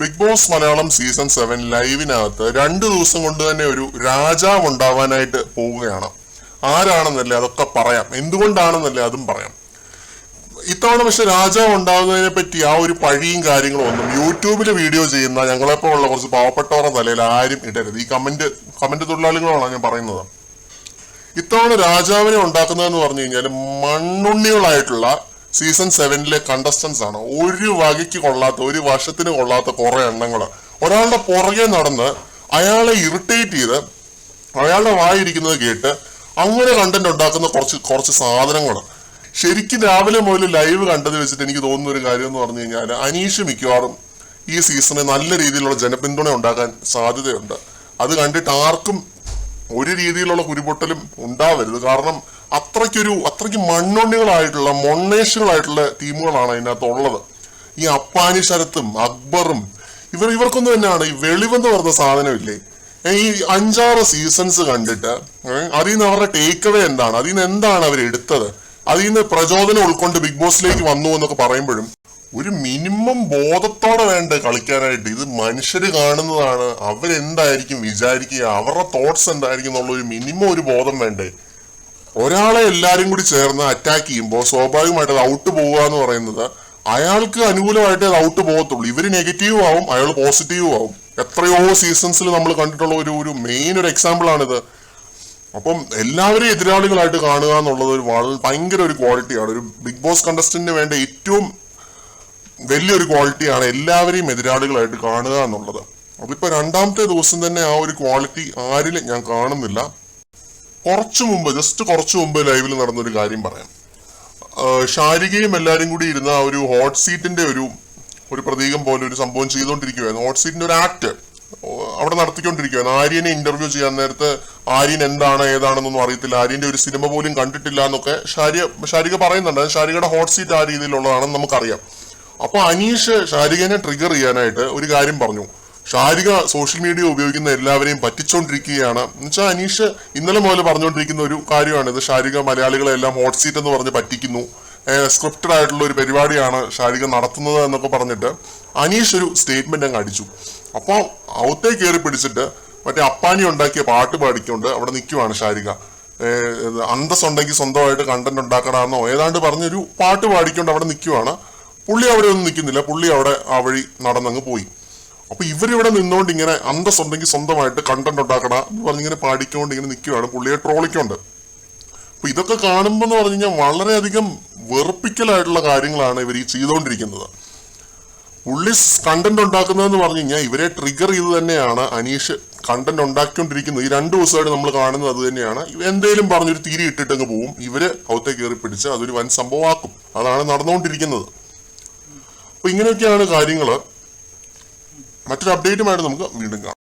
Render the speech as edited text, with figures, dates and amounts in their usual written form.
Big boss Malayalam season 7 ലൈവിനകത്ത് 2 ദിവസം കൊണ്ട് തന്നെ ഒരു രാജാവ് ഉണ്ടാവാനായിട്ട് പോവുകയാണ്. ആരാണെന്നല്ലേ അതൊക്കെ പറയാം, എന്തുകൊണ്ടാണെന്നല്ലേ അതും പറയാം. ഇത്തവണ പക്ഷെ രാജാവ് ഉണ്ടാകുന്നതിനെ പറ്റി ആ ഒരു പഴിയും കാര്യങ്ങളും ഒന്നും യൂട്യൂബിൽ വീഡിയോ ചെയ്യുന്ന ഞങ്ങളെപ്പോലുള്ള കുറച്ച് പാവപ്പെട്ടവരുടെ തലയിൽ ആരും ഇടരുത്. ഈ കമന്റ് തൊഴിലാളികളാണ് ഞാൻ പറയുന്നത്. ഇത്തവണ രാജാവിനെ ഉണ്ടാക്കുന്നതെന്ന് പറഞ്ഞു കഴിഞ്ഞാൽ മണ്ണുണ്ണികളായിട്ടുള്ള സീസൺ 7 കണ്ടസ്റ്റൻസ് ആണ്. ഒരു വകയ്ക്ക് കൊള്ളാത്ത, ഒരു വർഷത്തിന് കൊള്ളാത്ത കുറെ എണ്ണങ്ങൾ ഒരാളുടെ പുറകെ നടന്ന് അയാളെ ഇറിറ്റേറ്റ് ചെയ്ത് അയാളുടെ വായിരിക്കുന്നത് കേട്ട് അങ്ങനെ കണ്ടന്റ് ഉണ്ടാക്കുന്ന കുറച്ച് സാധനങ്ങൾ. ശരിക്കും രാവിലെ മുതൽ ലൈവ് കണ്ടത് വെച്ചിട്ട് എനിക്ക് തോന്നുന്ന ഒരു കാര്യം എന്ന് പറഞ്ഞു കഴിഞ്ഞാൽ അനീഷ് മിക്കവാറും ഈ സീസണിൽ നല്ല രീതിയിലുള്ള ജനപിന്തുണ ഉണ്ടാക്കാൻ സാധ്യതയുണ്ട്. അത് കണ്ടിട്ട് ആർക്കും ഒരു രീതിയിലുള്ള കുരുപൊട്ടലും ഉണ്ടാവരുത്. കാരണം അത്രയ്ക്ക് മണ്ണുണ്ണികളായിട്ടുള്ള മൊണ്ണേഷുകളായിട്ടുള്ള ടീമുകളാണ് അതിനകത്തുള്ളത്. ഈ അപ്പാനി ശരത്തും അക്ബറും ഇവർക്കൊന്നും തന്നെയാണ് ഈ വെളിവെന്ന് പറഞ്ഞ സാധനമില്ലേ. ഈ 5-6 സീസൺസ് കണ്ടിട്ട് അതിൽ നിന്ന് അവരുടെ ടേക്ക് അവേ എന്താണ്, അതിൽ നിന്ന് എന്താണ് അവർ എടുത്തത്, അതിൽ നിന്ന് പ്രചോദനം ഉൾക്കൊണ്ട് ബിഗ് ബോസിലേക്ക് വന്നു എന്നൊക്കെ പറയുമ്പോഴും ഒരു മിനിമം ബോധത്തോടെ വേണ്ട കളിക്കാനായിട്ട്. ഇത് മനുഷ്യര് കാണുന്നതാണ്, അവരെന്തായിരിക്കും വിചാരിക്കുക, അവരുടെ തോട്ട്സ് എന്തായിരിക്കും എന്നുള്ള ഒരു മിനിമം ഒരു ബോധം വേണ്ടേ. ഒരാളെ എല്ലാരും കൂടി ചേർന്ന് അറ്റാക്ക് ചെയ്യുമ്പോൾ സ്വാഭാവികമായിട്ട് അത് ഔട്ട് പോവുക എന്ന് പറയുന്നത് അയാൾക്ക് അനുകൂലമായിട്ട് അത് ഔട്ട് പോകത്തുള്ളൂ. ഇവര് നെഗറ്റീവും ആവും, അയാൾ പോസിറ്റീവും ആവും. എത്രയോ സീസൺസിൽ നമ്മൾ കണ്ടിട്ടുള്ള ഒരു മെയിൻ ഒരു എക്സാമ്പിൾ ആണിത്. അപ്പം എല്ലാവരെയും എതിരാളികളായിട്ട് കാണുക എന്നുള്ളത് ഭയങ്കര ഒരു ക്വാളിറ്റിയാണ്. ഒരു ബിഗ് ബോസ് കണ്ടസ്റ്റന്റിന് വേണ്ട ഏറ്റവും വലിയൊരു ക്വാളിറ്റിയാണ് എല്ലാവരെയും എതിരാളികളായിട്ട് കാണുക എന്നുള്ളത്. അതിപ്പോ 2ാമത്തെ ദിവസം തന്നെ ആ ഒരു ക്വാളിറ്റി ആരിലും ഞാൻ കാണുന്നില്ല. കുറച്ചു മുമ്പ് ലൈവിൽ നടന്നൊരു കാര്യം പറയാം. ഷാരികയും എല്ലാരും കൂടി ഇരുന്ന ആ ഒരു ഹോട്ട് സീറ്റിന്റെ ഒരു പ്രതീകം പോലെ ഒരു സംഭവം ചെയ്തുകൊണ്ടിരിക്കുകയായിരുന്നു. ഹോട്ട് സീറ്റിന്റെ ഒരു ആക്ട് അവിടെ നടത്തിക്കൊണ്ടിരിക്കുകയായിരുന്നു. ആര്യനെ ഇന്റർവ്യൂ ചെയ്യാൻ നേരത്ത് ആര്യൻ എന്താണ് ഏതാണെന്നൊന്നും അറിയത്തില്ല, ആര്യന്റെ ഒരു സിനിമ പോലും കണ്ടിട്ടില്ല എന്നൊക്കെ ഷാരിക പറയുന്നുണ്ട്. ഷാരികയുടെ ഹോട്ട് സീറ്റ് ആ രീതിയിലുള്ളതാണെന്ന് നമുക്കറിയാം. അപ്പൊ അനീഷ് ഷാരികനെ ട്രിഗർ ചെയ്യാനായിട്ട് ഒരു കാര്യം പറഞ്ഞു. ഷാരിക സോഷ്യൽ മീഡിയ ഉപയോഗിക്കുന്ന എല്ലാവരെയും പറ്റിച്ചോണ്ടിരിക്കുകയാണ് എന്നുവെച്ചാൽ അനീഷ് ഇന്നലെ മുതൽ പറഞ്ഞുകൊണ്ടിരിക്കുന്ന ഒരു കാര്യമാണിത്. ഷാരിക മലയാളികളെ എല്ലാം ഹോട്ട് സീറ്റ് എന്ന് പറഞ്ഞ് പറ്റിക്കുന്നു, സ്ക്രിപ്റ്റഡ് ആയിട്ടുള്ള ഒരു പരിപാടിയാണ് ഷാരിക നടത്തുന്നത് എന്നൊക്കെ പറഞ്ഞിട്ട് അനീഷ് ഒരു സ്റ്റേറ്റ്മെന്റ് അങ്ങ് അടിച്ചു. അപ്പൊ ഔത്തേ കയറി പിടിച്ചിട്ട് മറ്റേ അപ്പാനി ഉണ്ടാക്കിയ പാട്ട് പാടിക്കൊണ്ട് അവിടെ നിൽക്കുവാണ് ഷാരിക. അന്തസ്സുണ്ടെങ്കിൽ സ്വന്തമായിട്ട് കണ്ടന്റ് ഉണ്ടാക്കണമെന്നോ ഏതാണ്ട് പറഞ്ഞൊരു പാട്ട് പാടിക്കൊണ്ട് അവിടെ നിൽക്കുവാണ്. പുള്ളി അവിടെ ഒന്നും നിൽക്കുന്നില്ല, പുള്ളി അവിടെ ആ വഴി നടന്നങ്ങ് പോയി. അപ്പൊ ഇവരിവിടെ നിന്നുകൊണ്ട് ഇങ്ങനെ അന്തസ്സുണ്ടെങ്കിൽ സ്വന്തമായിട്ട് കണ്ടന്റ് ഉണ്ടാക്കണ എന്ന് പറഞ്ഞിങ്ങനെ പാടിക്കൊണ്ട് ഇങ്ങനെ നിൽക്കുവാണ്, പുള്ളിയെ ട്രോളിക്കൊണ്ട്. അപ്പൊ ഇതൊക്കെ കാണുമ്പോൾ എന്ന് പറഞ്ഞു കഴിഞ്ഞാൽ വളരെയധികം വെറുപ്പിക്കലായിട്ടുള്ള കാര്യങ്ങളാണ് ഇവർ ഈ ചെയ്തുകൊണ്ടിരിക്കുന്നത്. പുള്ളി കണ്ടന്റ് ഉണ്ടാക്കുന്നതെന്ന് പറഞ്ഞു കഴിഞ്ഞാൽ ഇവരെ ട്രിഗർ ചെയ്ത് തന്നെയാണ് അനീഷ് കണ്ടന്റ് ഉണ്ടാക്കിക്കൊണ്ടിരിക്കുന്നത്. ഈ 2 ദിവസമായിട്ട് നമ്മൾ കാണുന്നത് അത് തന്നെയാണ്. എന്തേലും പറഞ്ഞൊരു തിരി ഇട്ടിട്ടങ്ങ് പോവും, ഇവര് ഔത്തേ കയറി പിടിച്ച് അതൊരു വൻ സംഭവമാക്കും. അതാണ് നടന്നുകൊണ്ടിരിക്കുന്നത്. അപ്പൊ ഇങ്ങനെയൊക്കെയാണ് കാര്യങ്ങള്. മറ്റൊരു അപ്ഡേറ്റുമായിട്ട് നമുക്ക് വീണ്ടും കാണാം.